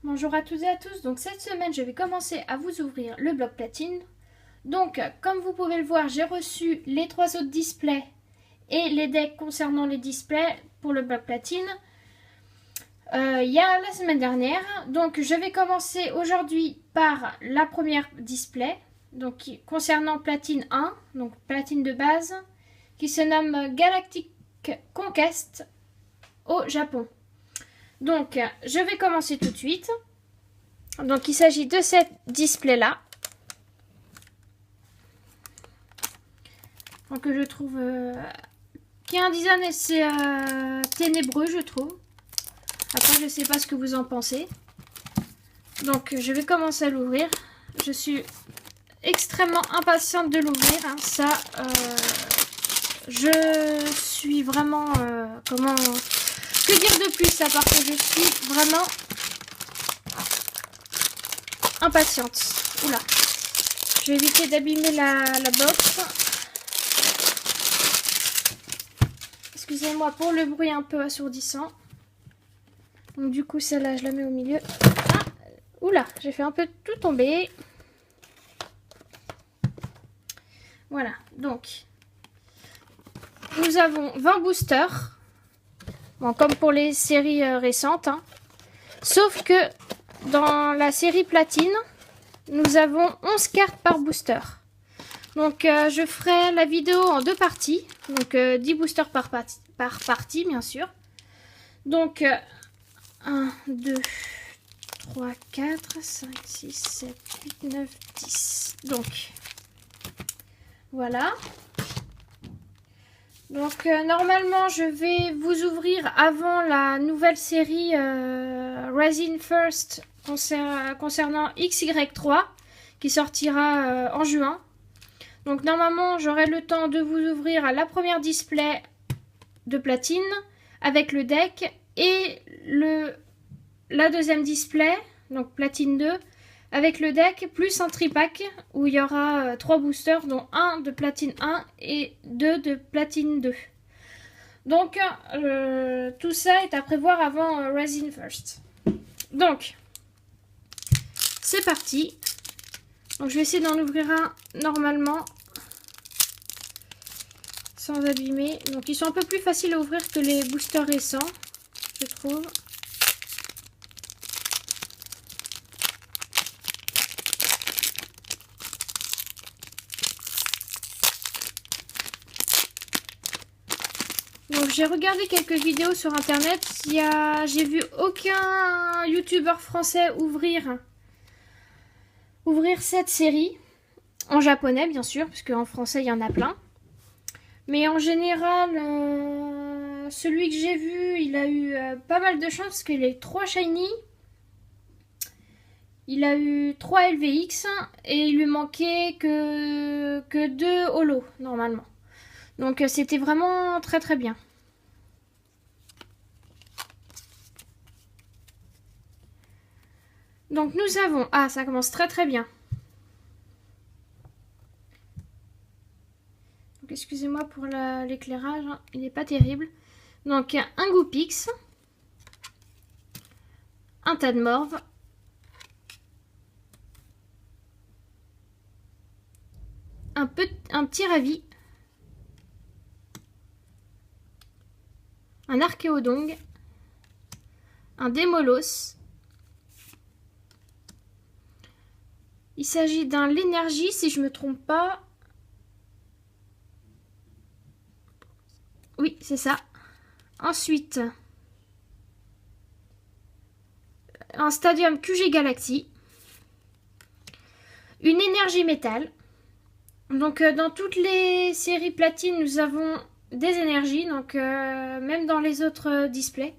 Bonjour à toutes et à tous, donc cette semaine je vais commencer à vous ouvrir le bloc platine. Donc comme vous pouvez le voir, j'ai reçu les 3 autres displays et les decks concernant les displays pour le bloc platine il y a la semaine dernière. Donc je vais commencer aujourd'hui par la première display, donc concernant platine 1, donc platine de base, qui se nomme Galactic Conquest au Japon. Donc je vais commencer tout de suite. Donc il s'agit de cette display là. Donc que je trouve qui est un design assez ténébreux, je trouve. Après je sais pas ce que vous en pensez. Donc je vais commencer à l'ouvrir. Je suis extrêmement impatiente de l'ouvrir, hein. Ça je suis vraiment comment que dire de plus à part que je suis vraiment impatiente. Oula. Je vais éviter d'abîmer la box. Excusez-moi pour le bruit un peu assourdissant. Donc du coup celle-là je la mets au milieu. Ah, oula, j'ai fait un peu tout tomber. Voilà, donc nous avons 20 boosters. Bon, comme pour les séries récentes, hein. Sauf que dans la série platine, nous avons 11 cartes par booster. Donc je ferai la vidéo en 2 parties. Donc 10 boosters par partie, bien sûr. Donc 1, 2, 3, 4, 5, 6, 7, 8, 9, 10. Donc voilà. Donc normalement je vais vous ouvrir avant la nouvelle série Rising First concernant XY3 qui sortira en juin. Donc normalement j'aurai le temps de vous ouvrir la première display de platine avec le deck et la deuxième display, donc platine 2, avec le deck plus un tripack où il y aura 3 boosters, dont un de platine 1 et 2 de platine 2. Donc tout ça est à prévoir avant Rising First. Donc c'est parti. Donc je vais essayer d'en ouvrir un normalement sans abîmer. Donc ils sont un peu plus faciles à ouvrir que les boosters récents, je trouve. Donc j'ai regardé quelques vidéos sur internet. J'ai vu aucun youtubeur français ouvrir cette série. En japonais bien sûr, parce qu'en français il y en a plein. Mais en général, celui que j'ai vu, il a eu pas mal de chance parce qu'il a eu 3 shiny. Il a eu 3 LVX et il lui manquait que 2 holo normalement. Donc c'était vraiment très très bien. Donc nous avons... Ah, ça commence très très bien. Donc excusez-moi pour l'éclairage, hein, il n'est pas terrible. Donc un Goopix, un Tadmorve, un petit Ravi, un Archéodong, un Démolos. Il s'agit d'un l'énergie si je me trompe pas. Oui, c'est ça. Ensuite, un Stadium QG Galaxy, une énergie métal. Donc dans toutes les séries platine, nous avons des énergies, donc même dans les autres displays.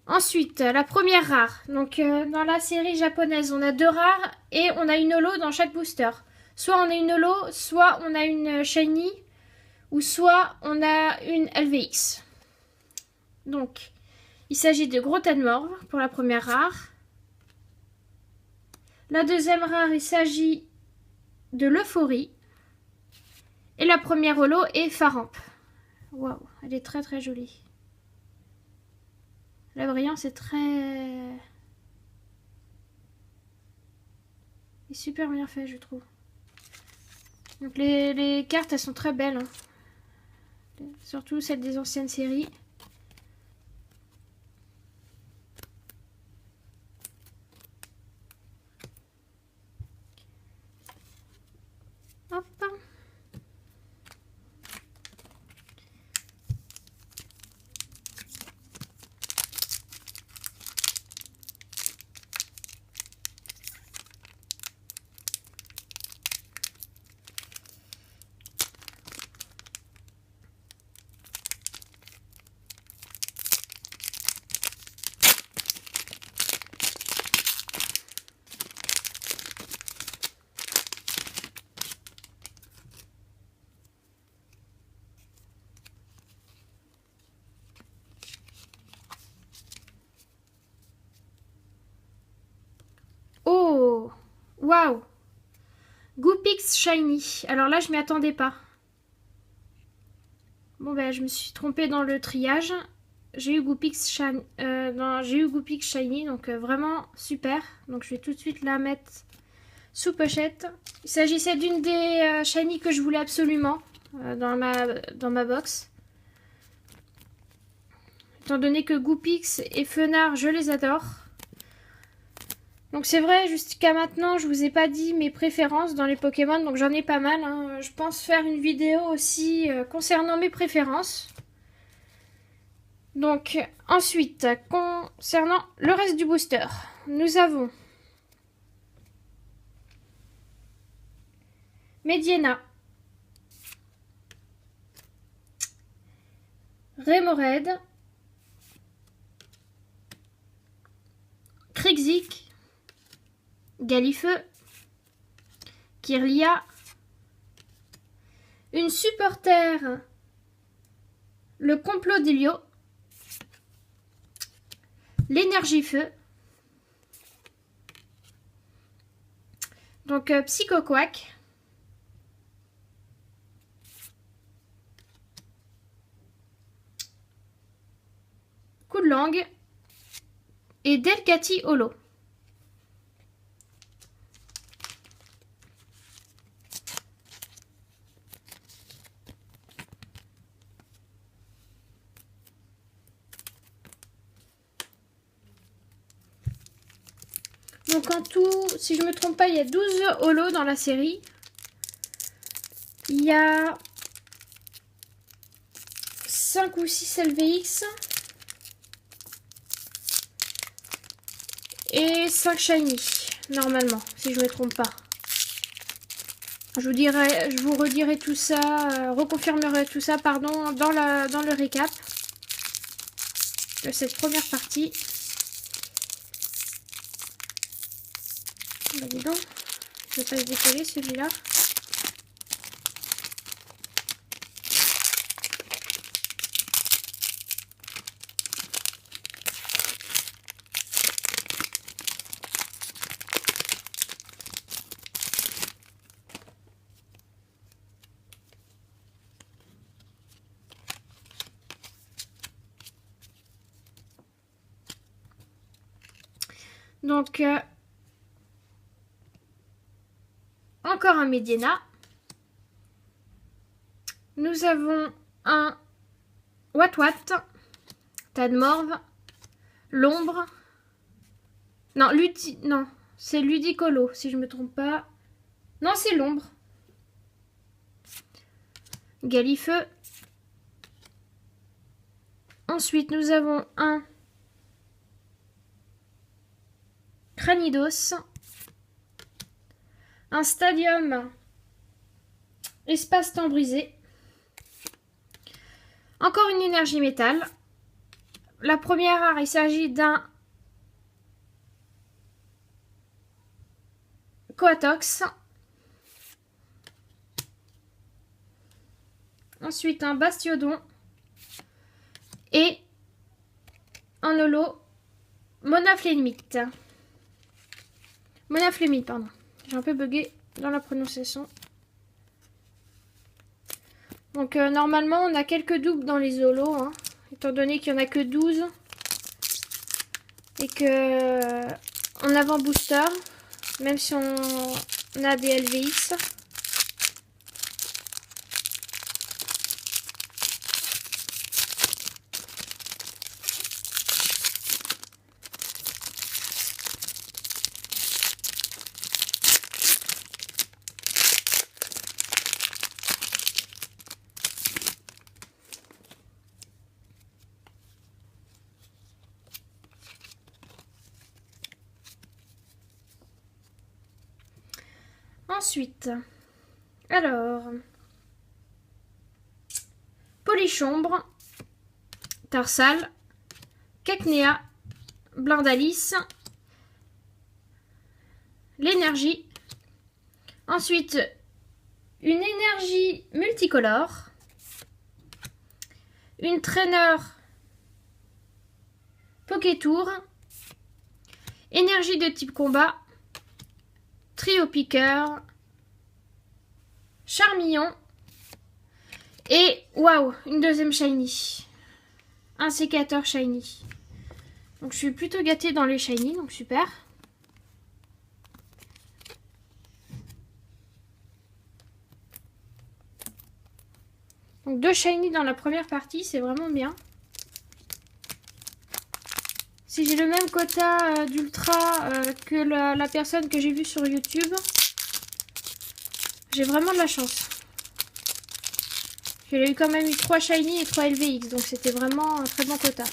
Ensuite, la première rare. Donc dans la série japonaise, on a 2 rares et on a une holo dans chaque booster. Soit on a une holo, soit on a une shiny, ou soit on a une LVX. Donc, il s'agit de Gros Tadmorve pour la première rare. La deuxième rare, il s'agit de l'Euphorie. Et la première holo est Faramp. Waouh, elle est très très jolie. La brillance est très est super bien fait, je trouve. Donc les cartes, elles sont très belles. Hein. Surtout celles des anciennes séries. Hop. Oh, waouh! Goopix Shiny. Alors là, je m'y attendais pas. Bon, ben, je me suis trompée dans le triage. J'ai eu Goopix Shiny, donc vraiment super. Donc je vais tout de suite la mettre sous pochette. Il s'agissait d'une des Shiny que je voulais absolument dans ma box. Étant donné que Goopix et Fenard, je les adore. Donc c'est vrai, jusqu'à maintenant, je vous ai pas dit mes préférences dans les Pokémon, donc j'en ai pas mal. Hein. Je pense faire une vidéo aussi concernant mes préférences. Donc ensuite, concernant le reste du booster, nous avons Mediena, Remoraid, Krixik, Galifeu, Kirlia, une supporter, le complot d'Helio, l'énergie feu, donc Psychoquack, coup de langue et Delcatty Holo. Donc en tout, si je ne me trompe pas, il y a 12 holos dans la série. Il y a 5 ou 6 LVX. Et 5 shiny, normalement, si je ne me trompe pas. Je vous redirai tout ça, reconfirmerai tout ça, pardon, dans le récap de cette première partie. Bah dis donc, je vais pas se décoller celui-là. Donc, encore un Mediena. Nous avons un Watwat, Tadmorve, l'ombre. Non, non, c'est Ludicolo, si je me trompe pas. Non, c'est l'ombre. Galifeu. Ensuite, nous avons un Cranidos, un Stadium Espace-temps brisé, encore une énergie métal. La première, il s'agit d'un Coatox, ensuite un Bastiodon et un holo Monaflémite. Monaflémite, pardon. J'ai un peu bugué dans la prononciation. Donc normalement on a quelques doubles dans les holos, hein, étant donné qu'il n'y en a que 12 et que en avant booster. Même si on a des LVX. Ensuite, alors, Polychombre, Tarsal, Cacnea, Blindalis, l'énergie. Ensuite, une énergie multicolore, une traîneur Pokétour, énergie de type combat, trio piqueur, Charmillon et waouh, une deuxième shiny, un sécateur shiny. Donc je suis plutôt gâtée dans les shiny, donc super. Donc 2 shiny dans la première partie, c'est vraiment bien. Si j'ai le même quota d'ultra que la personne que j'ai vue sur YouTube, j'ai vraiment de la chance. J'ai eu quand même 3 shiny et 3 LVX, donc c'était vraiment un très bon quota.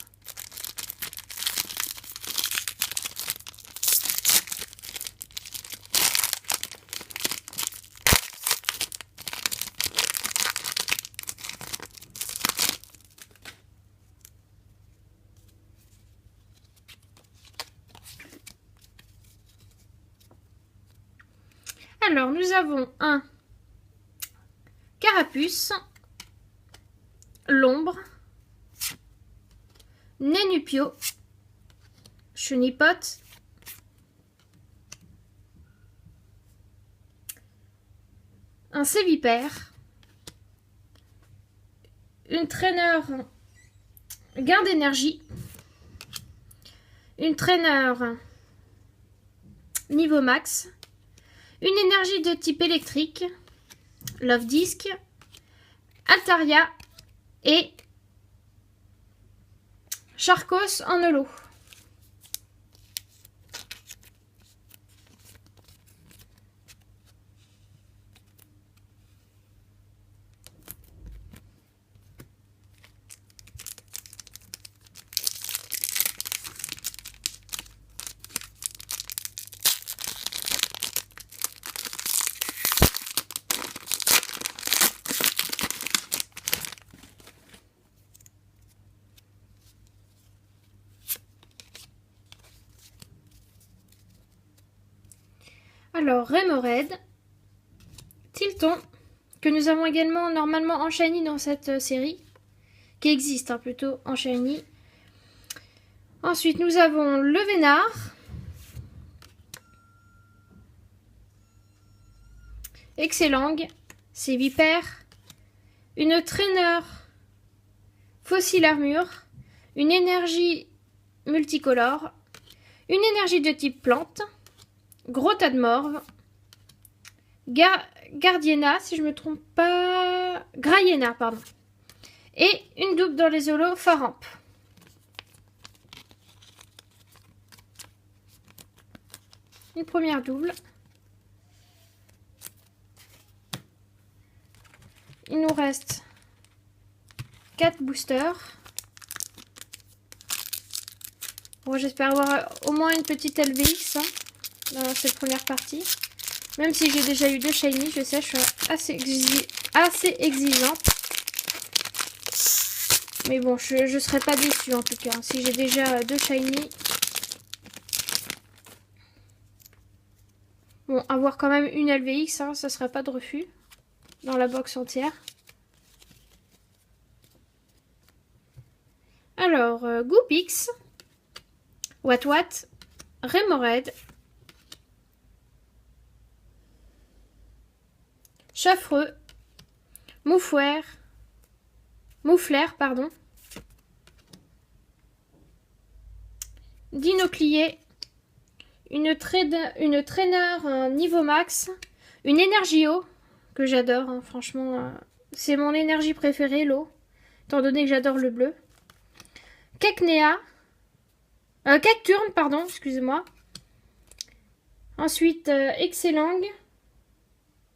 Alors, nous avons un Carapuce, L'Ombre, Nénupio, Chenipote, un Sévipère, une traîneur gain d'énergie, une traîneur niveau max, une énergie de type électrique, Love Disc, Altaria et Charcos en holo. Alors, Remoraid, Tilton, que nous avons également normalement en shiny dans cette série, qui existe plutôt en shiny. Ensuite, nous avons le Vénard, Excellang, Sévipère, une traîneur fossile armure, une énergie multicolore, une énergie de type plante, gros tas de morve, Gardiena, si je me trompe pas, Graiena, pardon, et une double dans les holos Faramp. Une première double. Il nous reste 4 boosters. Bon, j'espère avoir au moins une petite LVX dans cette première partie. Même si j'ai déjà eu 2 shiny, je sais, je suis assez exigeante. Mais bon, je serai pas déçue en tout cas. Si j'ai déjà 2 shiny. Bon, avoir quand même une LVX, ça serait pas de refus. Dans la box entière. Alors, Goopix, Watwat, Remoraid, Chaffreux, Mouflair, pardon, Dinoclier, une traîneur niveau max, une énergie eau, que j'adore, hein, franchement, c'est mon énergie préférée, l'eau, étant donné que j'adore le bleu. Cacnea, Cacturne, pardon, excusez-moi. Ensuite, Excellang,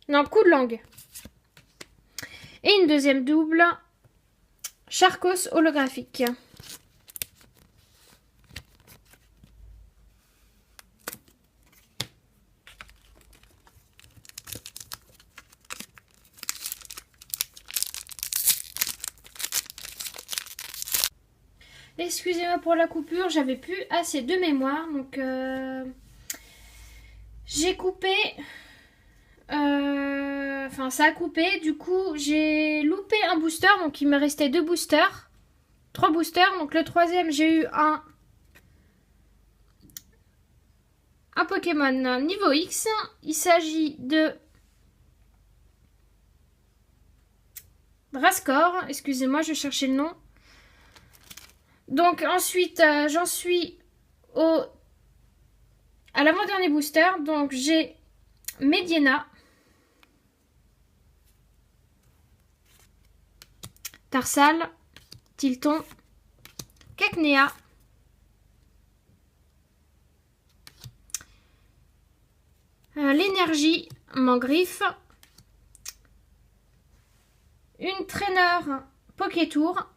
non, coup de langue. Et une deuxième double, Charcos holographique. Excusez-moi pour la coupure, j'avais plus assez de mémoire, donc j'ai coupé, enfin ça a coupé, du coup j'ai loupé un booster, donc il me restait 2 boosters, 3 boosters, donc le troisième j'ai eu un Pokémon niveau X, il s'agit de Drascore, excusez-moi je cherchais le nom. Donc ensuite, j'en suis à l'avant-dernier booster. Donc j'ai Mediena, Tarsal, Tilton, Cacnea, l'énergie Mangriffe, une traîneur Pokétour,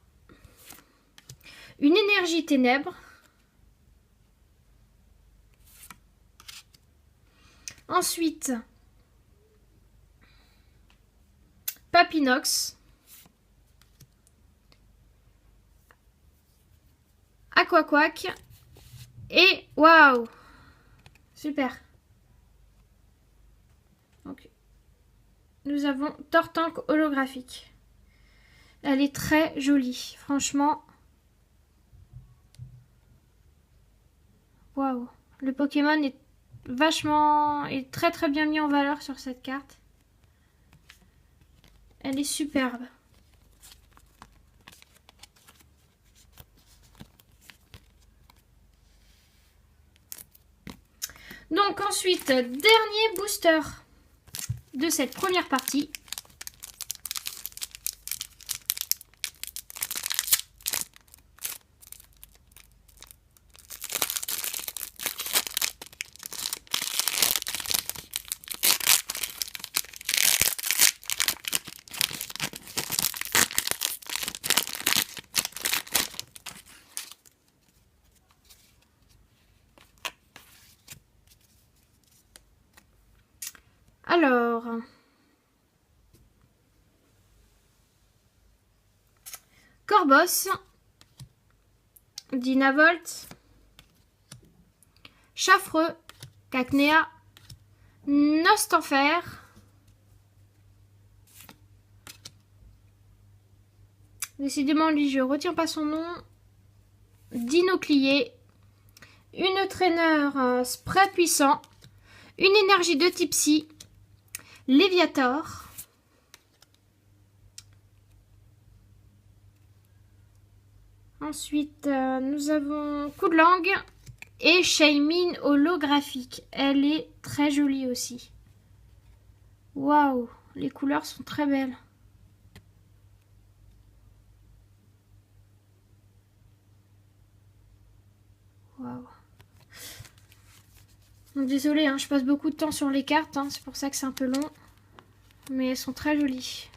une énergie ténèbres. Ensuite, Papinox. Aquaquack. Et waouh! Super. Donc, nous avons Tortank holographique. Elle est très jolie, franchement. Waouh, le Pokémon est très bien mis en valeur sur cette carte. Elle est superbe. Donc ensuite, dernier booster de cette première partie. Alors, Corboss, Dynavolt, Chaffreux, Cacnea, Nostanfer, décidément lui je retiens pas son nom, Dinoclier, une traîneur spray puissant, une énergie de type Psy, Léviator, ensuite nous avons coup de langue et Shaymin holographique. Elle est très jolie aussi. Waouh, les couleurs sont très belles. Waouh. Désolée, hein, je passe beaucoup de temps sur les cartes, hein, c'est pour ça que c'est un peu long. Mais elles sont très jolies.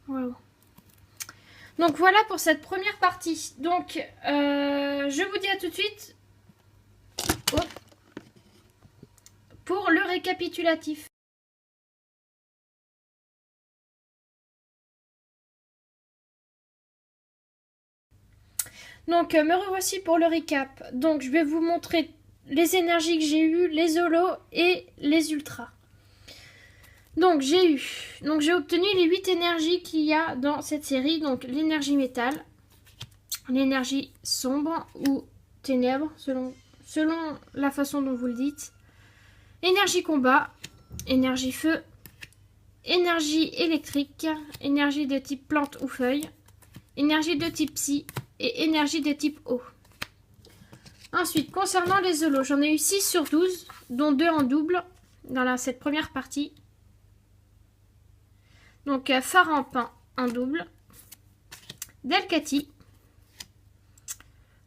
Wow. Donc voilà pour cette première partie. Donc je vous dis à tout de suite pour le récapitulatif. Donc me revoici pour le récap. Donc je vais vous montrer les énergies que j'ai eues, les holos et les ultras. Donc j'ai obtenu les 8 énergies qu'il y a dans cette série. Donc l'énergie métal, l'énergie sombre ou ténèbres selon la façon dont vous le dites. Énergie combat, énergie feu, énergie électrique, énergie de type plante ou feuille, énergie de type psy et énergie de type eau. Ensuite, concernant les holos, j'en ai eu 6 sur 12, dont 2 en double dans cette première partie. Donc, Farampin en double. Delcatty.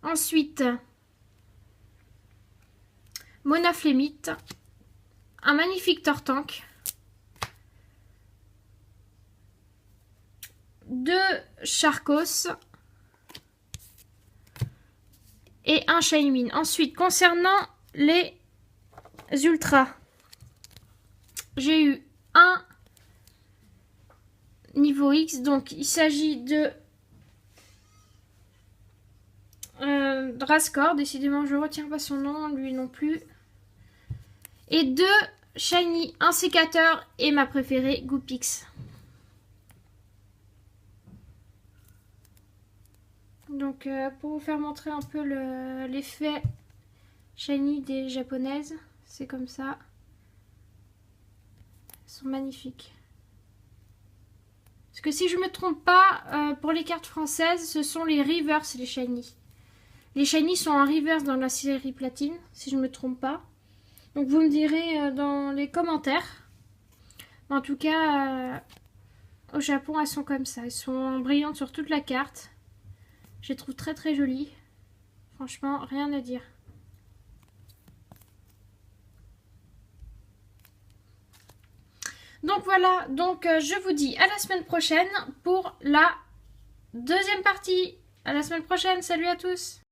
Ensuite, Monaflémite. Un magnifique Tortank. 2 Charcos. Et un Shaymin. Ensuite, concernant les ultras, j'ai eu un niveau X. Donc, il s'agit de Drascore. Décidément, je ne retiens pas son nom, lui non plus. Et 2 Shiny, un sécateur et ma préférée, Goopix. Donc, pour vous faire montrer un peu l'effet shiny des japonaises, c'est comme ça. Elles sont magnifiques. Parce que si je ne me trompe pas, pour les cartes françaises, ce sont les reverse, les shiny. Les shiny sont en reverse dans la série platine, si je ne me trompe pas. Donc, vous me direz dans les commentaires. En tout cas, au Japon, elles sont comme ça. Elles sont brillantes sur toute la carte. Je les trouve très très jolies. Franchement, rien à dire. Donc voilà, je vous dis à la semaine prochaine pour la deuxième partie. À la semaine prochaine, salut à tous!